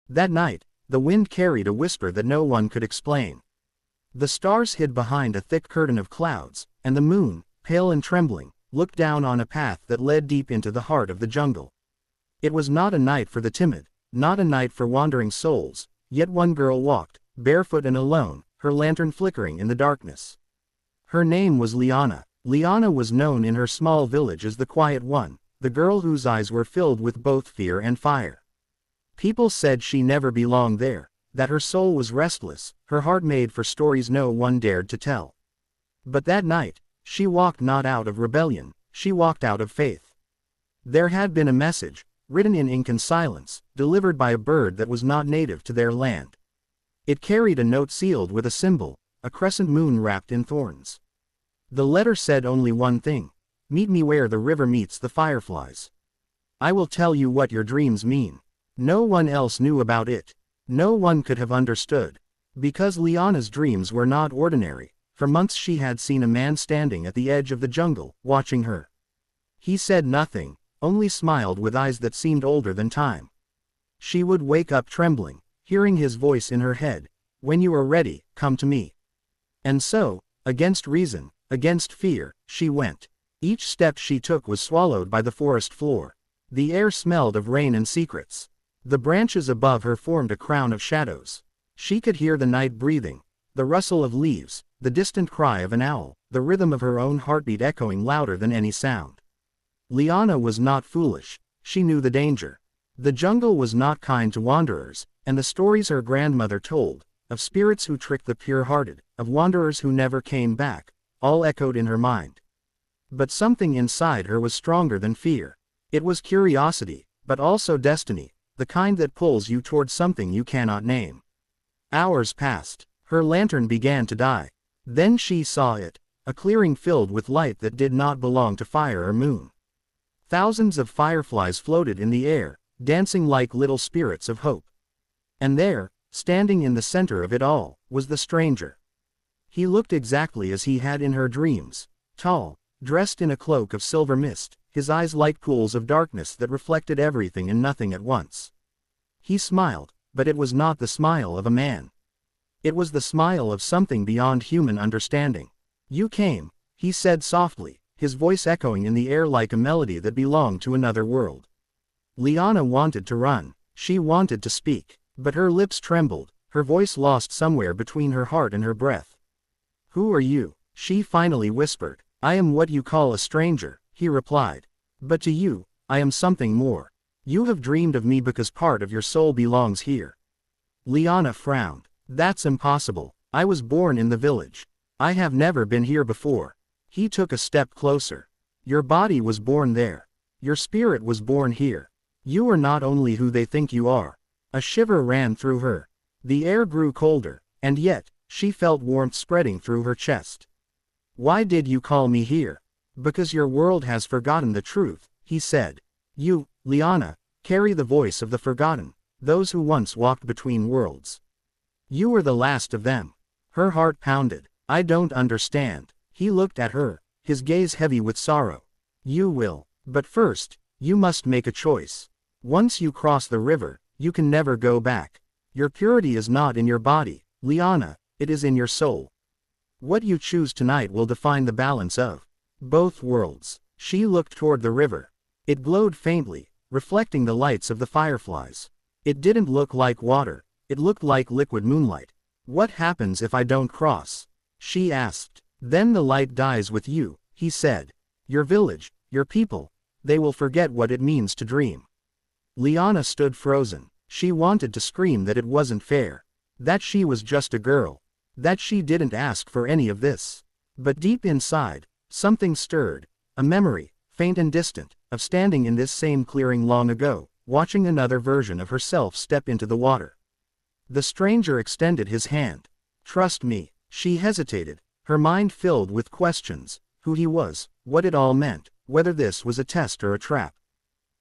That night, the wind carried a whisper that no one could explain. The stars hid behind a thick curtain of clouds, and the moon, pale and trembling, looked down on a path that led deep into the heart of the jungle. It was not a night for the timid, not a night for wandering souls, yet one girl walked, barefoot and alone, her lantern flickering in the darkness. Her name was Liana. Liana was known in her small village as the Quiet One, the girl whose eyes were filled with both fear and fire. People said she never belonged there, that her soul was restless, her heart made for stories no one dared to tell. But that night, she walked not out of rebellion, she walked out of faith. There had been a message, written in ink and silence, delivered by a bird that was not native to their land. It carried a note sealed with a symbol, a crescent moon wrapped in thorns. The letter said only one thing: meet me where the river meets the fireflies. I will tell you what your dreams mean. No one else knew about it. No one could have understood. Because Liana's dreams were not ordinary. For months she had seen a man standing at the edge of the jungle, watching her. He said nothing, only smiled with eyes that seemed older than time. She would wake up trembling, hearing his voice in her head: when you are ready, come to me. And so, against reason, against fear, she went. Each step she took was swallowed by the forest floor. The air smelled of rain and secrets. The branches above her formed a crown of shadows. She could hear the night breathing, the rustle of leaves, the distant cry of an owl, the rhythm of her own heartbeat echoing louder than any sound. Liana was not foolish, she knew the danger. The jungle was not kind to wanderers, and the stories her grandmother told, of spirits who tricked the pure-hearted, of wanderers who never came back, all echoed in her mind. But something inside her was stronger than fear. It was curiosity, but also destiny, the kind that pulls you toward something you cannot name. Hours passed. Her lantern began to die. Then she saw it, a clearing filled with light that did not belong to fire or moon. Thousands of fireflies floated in the air, dancing like little spirits of hope. And there, standing in the center of it all, was the stranger. He looked exactly as he had in her dreams, tall, dressed in a cloak of silver mist, his eyes like pools of darkness that reflected everything and nothing at once. He smiled, but it was not the smile of a man. It was the smile of something beyond human understanding. You came, he said softly, his voice echoing in the air like a melody that belonged to another world. Liana wanted to run, she wanted to speak, but her lips trembled, her voice lost somewhere between her heart and her breath. Who are you? She finally whispered. I am what you call a stranger, he replied. But to you, I am something more. You have dreamed of me because part of your soul belongs here. Liana frowned. That's impossible. I was born in the village. I have never been here before. He took a step closer. Your body was born there. Your spirit was born here. You are not only who they think you are. A shiver ran through her. The air grew colder, and yet, she felt warmth spreading through her chest. Why did you call me here? Because your world has forgotten the truth, he said. You, Liana, carry the voice of the forgotten, those who once walked between worlds. You were the last of them. Her heart pounded. I don't understand. He looked at her, his gaze heavy with sorrow. You will. But first, you must make a choice. Once you cross the river, you can never go back. Your purity is not in your body, Liana, it is in your soul. What you choose tonight will define the balance of both worlds. She looked toward the river. It glowed faintly, reflecting the lights of the fireflies. It didn't look like water, it looked like liquid moonlight. What happens if I don't cross? She asked. Then the light dies with you, he said. Your village, your people, they will forget what it means to dream. Liana stood frozen. She wanted to scream that it wasn't fair. That she was just a girl. That she didn't ask for any of this. But deep inside, something stirred. A memory, faint and distant, of standing in this same clearing long ago, watching another version of herself step into the water. The stranger extended his hand. Trust me. She hesitated, her mind filled with questions, who he was, what it all meant, whether this was a test or a trap.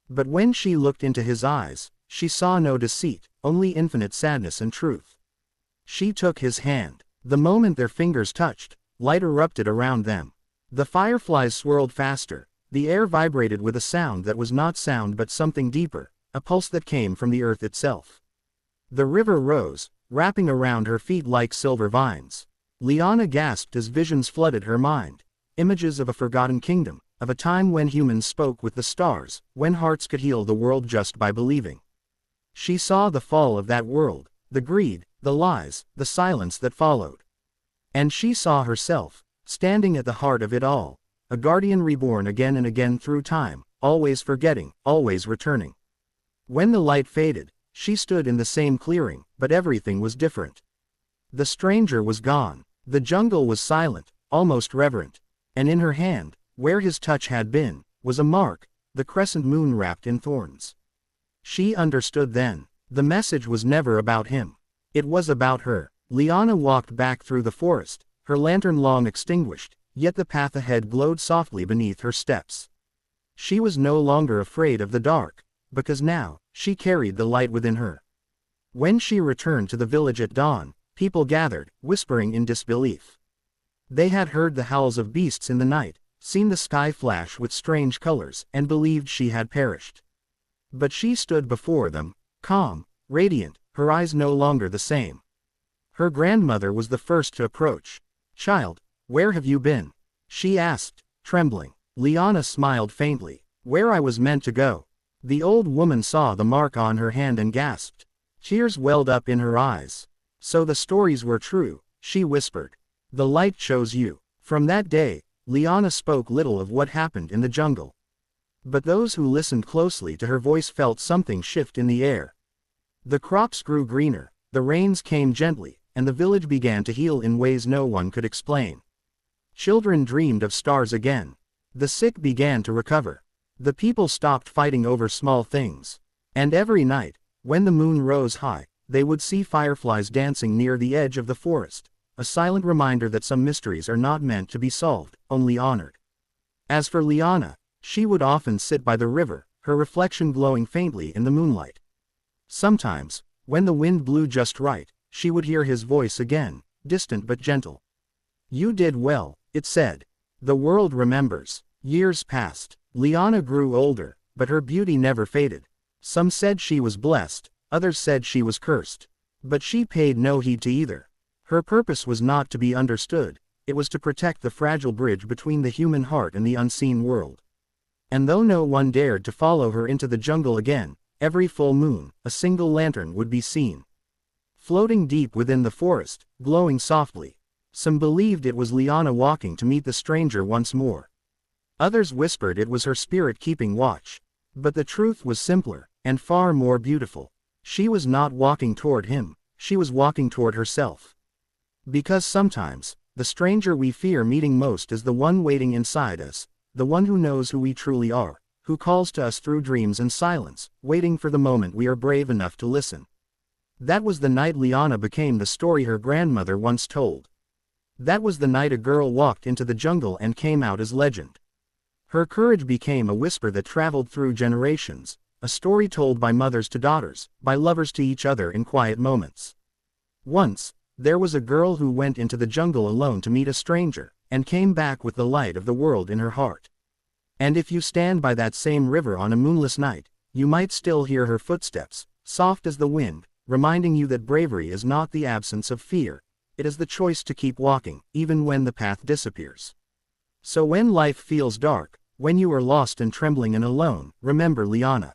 But when she looked into his eyes, she saw no deceit, only infinite sadness and truth. She took his hand. The moment their fingers touched, light erupted around them. The fireflies swirled faster, the air vibrated with a sound that was not sound but something deeper, a pulse that came from the earth itself. The river rose, wrapping around her feet like silver vines. Liana gasped as visions flooded her mind. Images of a forgotten kingdom, of a time when humans spoke with the stars, when hearts could heal the world just by believing. She saw the fall of that world, the greed, the lies, the silence that followed. And she saw herself, standing at the heart of it all, a guardian reborn again and again through time, always forgetting, always returning. When the light faded, she stood in the same clearing, but everything was different. The stranger was gone. The jungle was silent, almost reverent. And in her hand, where his touch had been, was a mark, the crescent moon wrapped in thorns. She understood then. The message was never about him. It was about her. Liana walked back through the forest, her lantern long extinguished, yet the path ahead glowed softly beneath her steps. She was no longer afraid of the dark, because now, she carried the light within her. When she returned to the village at dawn, people gathered, whispering in disbelief. They had heard the howls of beasts in the night, seen the sky flash with strange colors, and believed she had perished. But she stood before them, calm, radiant, her eyes no longer the same. Her grandmother was the first to approach. "Child, where have you been?" she asked, trembling. Liana smiled faintly. "Where I was meant to go." The old woman saw the mark on her hand and gasped. Tears welled up in her eyes. "So the stories were true," she whispered. "The light chose you." From that day, Liana spoke little of what happened in the jungle. But those who listened closely to her voice felt something shift in the air. The crops grew greener, the rains came gently, and the village began to heal in ways no one could explain. Children dreamed of stars again. The sick began to recover. The people stopped fighting over small things. And every night, when the moon rose high, they would see fireflies dancing near the edge of the forest, a silent reminder that some mysteries are not meant to be solved, only honored. As for Liana, she would often sit by the river, her reflection glowing faintly in the moonlight. Sometimes, when the wind blew just right, she would hear his voice again, distant but gentle. "You did well," it said. "The world remembers." Years passed. Liana grew older, but her beauty never faded. Some said she was blessed, others said she was cursed. But she paid no heed to either. Her purpose was not to be understood, it was to protect the fragile bridge between the human heart and the unseen world. And though no one dared to follow her into the jungle again, every full moon, a single lantern would be seen, floating deep within the forest, glowing softly. Some believed it was Liana walking to meet the stranger once more. Others whispered it was her spirit keeping watch. But the truth was simpler, and far more beautiful. She was not walking toward him, she was walking toward herself. Because sometimes, the stranger we fear meeting most is the one waiting inside us, the one who knows who we truly are, who calls to us through dreams and silence, waiting for the moment we are brave enough to listen. That was the night Liana became the story her grandmother once told. That was the night a girl walked into the jungle and came out as legend. Her courage became a whisper that traveled through generations, a story told by mothers to daughters, by lovers to each other in quiet moments. Once, there was a girl who went into the jungle alone to meet a stranger, and came back with the light of the world in her heart. And if you stand by that same river on a moonless night, you might still hear her footsteps, soft as the wind, reminding you that bravery is not the absence of fear, it is the choice to keep walking, even when the path disappears. So when life feels dark, when you are lost and trembling and alone, remember Liana.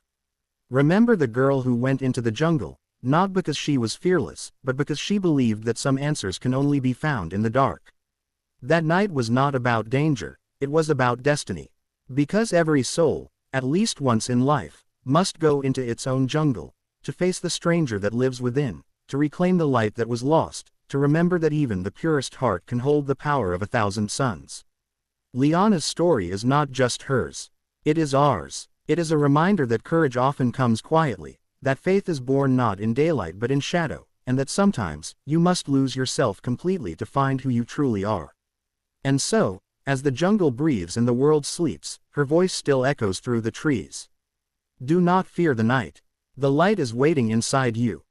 Remember the girl who went into the jungle, not because she was fearless, but because she believed that some answers can only be found in the dark. That night was not about danger, it was about destiny. Because every soul, at least once in life, must go into its own jungle, to face the stranger that lives within, to reclaim the light that was lost, to remember that even the purest heart can hold the power of 1,000 suns. Liana's story is not just hers. It is ours. It is a reminder that courage often comes quietly, that faith is born not in daylight but in shadow, and that sometimes, you must lose yourself completely to find who you truly are. And so, as the jungle breathes and the world sleeps, her voice still echoes through the trees. Do not fear the night. The light is waiting inside you.